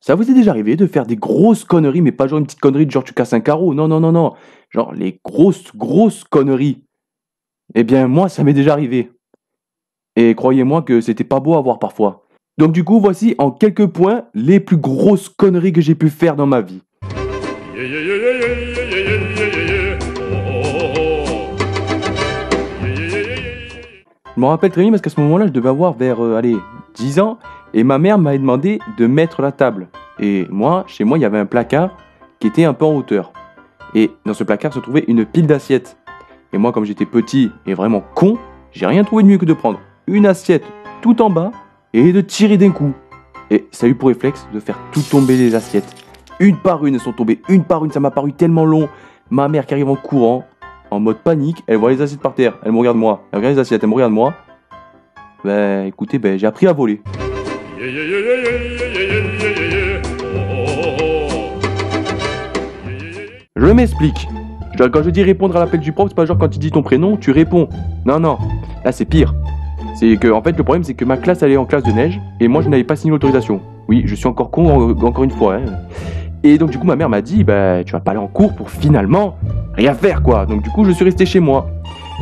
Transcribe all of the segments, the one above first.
Ça vous est déjà arrivé de faire des grosses conneries, mais pas genre une petite connerie de genre tu casses un carreau? Non, non, non, non. Genre les grosses conneries. Eh bien, moi, ça m'est déjà arrivé. Et croyez-moi que c'était pas beau à voir parfois. Donc du coup, voici en quelques points les plus grosses conneries que j'ai pu faire dans ma vie. Je m'en rappelle très bien parce qu'à ce moment-là, je devais avoir vers, 10 ans. Et ma mère m'avait demandé de mettre la table. Et moi, chez moi, il y avait un placard qui était un peu en hauteur. Et dans ce placard se trouvait une pile d'assiettes. Et moi, comme j'étais petit et vraiment con, j'ai rien trouvé de mieux que de prendre une assiette tout en bas et de tirer d'un coup. Et ça a eu pour réflexe de faire tout tomber les assiettes. Une par une, elles sont tombées une par une, ça m'a paru tellement long. Ma mère qui arrive en courant, en mode panique, elle voit les assiettes par terre, elle me regarde moi. Elle regarde les assiettes, elle me regarde moi. Ben écoutez, j'ai appris à voler. Je m'explique. Quand je dis répondre à l'appel du prof, c'est pas genre quand il dit ton prénom, tu réponds. Non, non, là c'est pire. C'est que, en fait, le problème c'est que ma classe elle est en classe de neige et moi je n'avais pas signé l'autorisation. Oui, je suis encore con, encore une fois. Hein. Et donc du coup ma mère m'a dit, tu vas pas aller en cours pour finalement rien faire quoi. Donc du coup je suis resté chez moi.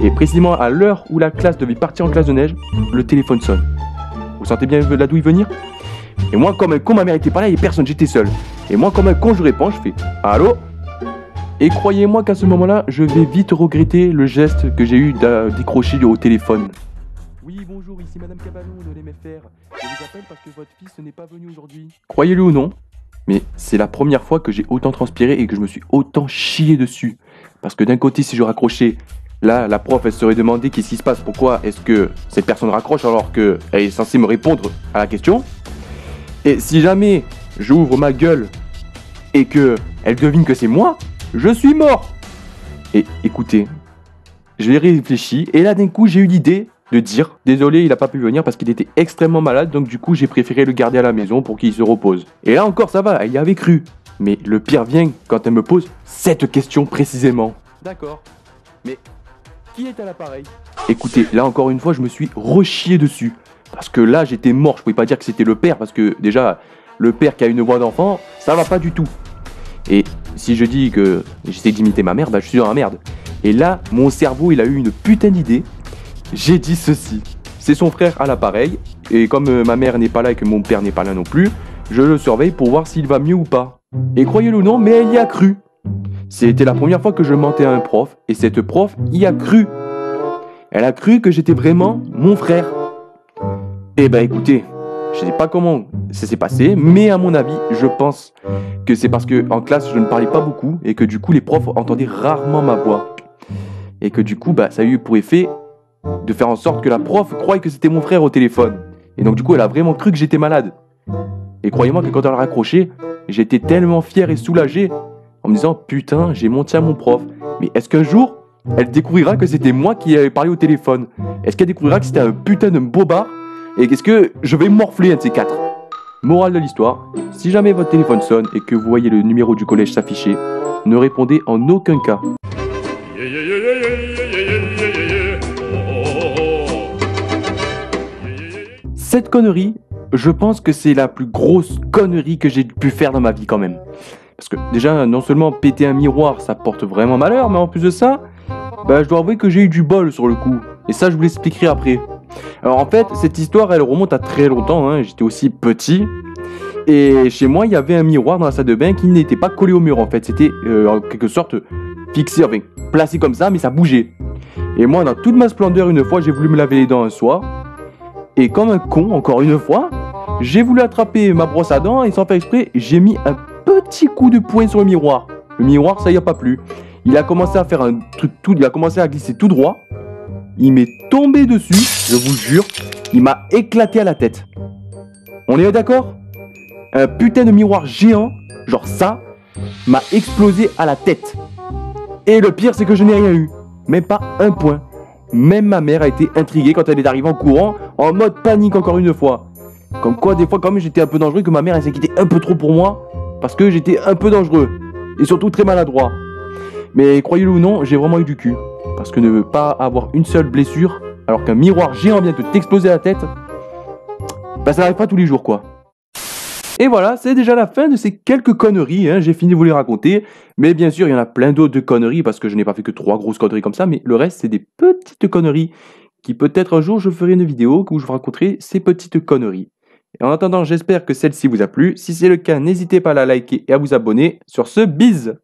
Et précisément à l'heure où la classe devait partir en classe de neige, le téléphone sonne. Vous sentez bien là d'où il venir? Et moi comme un con, ma mère était pas là et personne, j'étais seul. Et moi comme un con je réponds, je fais allô? Et croyez-moi qu'à ce moment-là, je vais vite regretter le geste que j'ai eu de décrocher au téléphone. Oui, bonjour, ici Madame Cabanon de l'MFR. Je vous appelle parce que votre fils n'est pas venu aujourd'hui. Croyez-le ou non, mais c'est la première fois que j'ai autant transpiré et que je me suis autant chié dessus. Parce que d'un côté, si je raccrochais, là, la prof, elle serait demandé qu'est-ce qui se passe, pourquoi est-ce que cette personne raccroche alors qu'elle est censée me répondre à la question. Et si jamais j'ouvre ma gueule et que elle devine que c'est moi, je suis mort. Et écoutez, j'ai réfléchi et là d'un coup j'ai eu l'idée de dire désolé il a pas pu venir parce qu'il était extrêmement malade donc du coup j'ai préféré le garder à la maison pour qu'il se repose. Et là encore ça va, elle y avait cru. Mais le pire vient quand elle me pose cette question précisément. D'accord, mais qui est à l'appareil? Écoutez, là encore une fois je me suis rechié dessus. Parce que là j'étais mort, je pouvais pas dire que c'était le père parce que déjà le père qui a une voix d'enfant, ça va pas du tout. Et si je dis que j'essaie d'imiter ma mère, je suis dans la merde. Et là, mon cerveau, il a eu une putain d'idée. J'ai dit ceci. C'est son frère à l'appareil. Et comme ma mère n'est pas là et que mon père n'est pas là non plus, je le surveille pour voir s'il va mieux ou pas. Et croyez-le ou non, mais elle y a cru. C'était la première fois que je mentais à un prof. Et cette prof y a cru. Elle a cru que j'étais vraiment mon frère. Eh écoutez, je sais pas comment ça s'est passé, mais à mon avis, je pense que c'est parce que en classe, je ne parlais pas beaucoup et que du coup, les profs entendaient rarement ma voix. Et que du coup, ça a eu pour effet de faire en sorte que la prof croie que c'était mon frère au téléphone. Et donc du coup, elle a vraiment cru que j'étais malade. Et croyez-moi que quand elle a raccroché, j'étais tellement fier et soulagé en me disant putain, j'ai menti à mon prof. Mais est-ce qu'un jour, elle découvrira que c'était moi qui avais parlé au téléphone? Est-ce qu'elle découvrira que c'était un putain de bobard? Et qu'est-ce que je vais morfler un de ces quatre? Morale de l'histoire, si jamais votre téléphone sonne et que vous voyez le numéro du collège s'afficher, ne répondez en aucun cas. Cette connerie, je pense que c'est la plus grosse connerie que j'ai pu faire dans ma vie quand même. Parce que déjà, non seulement péter un miroir, ça porte vraiment malheur, mais en plus de ça, je dois avouer que j'ai eu du bol sur le coup. Et ça, je vous l'expliquerai après. Alors en fait, cette histoire, elle remonte à très longtemps, hein. J'étais aussi petit. Et chez moi, il y avait un miroir dans la salle de bain qui n'était pas collé au mur en fait. C'était en quelque sorte fixé, enfin placé comme ça, mais ça bougeait. Et moi, dans toute ma splendeur, une fois, j'ai voulu me laver les dents un soir. Et comme un con, encore une fois, j'ai voulu attraper ma brosse à dents et sans faire exprès, j'ai mis un petit coup de poing sur le miroir. Le miroir, ça y a pas plu. Il a commencé à faire un truc il a commencé à glisser tout droit. Il m'est tombé dessus, je vous jure, il m'a éclaté à la tête. On est d'accord? Un putain de miroir géant, genre ça, m'a explosé à la tête. Et le pire, c'est que je n'ai rien eu. Même pas un point. Même ma mère a été intriguée quand elle est arrivée en courant, en mode panique encore une fois. Comme quoi, des fois, quand même, j'étais un peu dangereux, que ma mère, elle s'inquiétait un peu trop pour moi, parce que j'étais un peu dangereux. Et surtout très maladroit. Mais croyez-le ou non, j'ai vraiment eu du cul. Parce que ne pas avoir une seule blessure, alors qu'un miroir géant vient de t'exploser la tête, ça n'arrive pas tous les jours quoi. Et voilà, c'est déjà la fin de ces quelques conneries, hein, j'ai fini de vous les raconter. Mais bien sûr, il y en a plein d'autres de conneries, parce que je n'ai pas fait que 3 grosses conneries comme ça, mais le reste, c'est des petites conneries, qui peut-être un jour, je ferai une vidéo où je vous raconterai ces petites conneries. Et en attendant, j'espère que celle-ci vous a plu. Si c'est le cas, n'hésitez pas à la liker et à vous abonner. Sur ce, bise!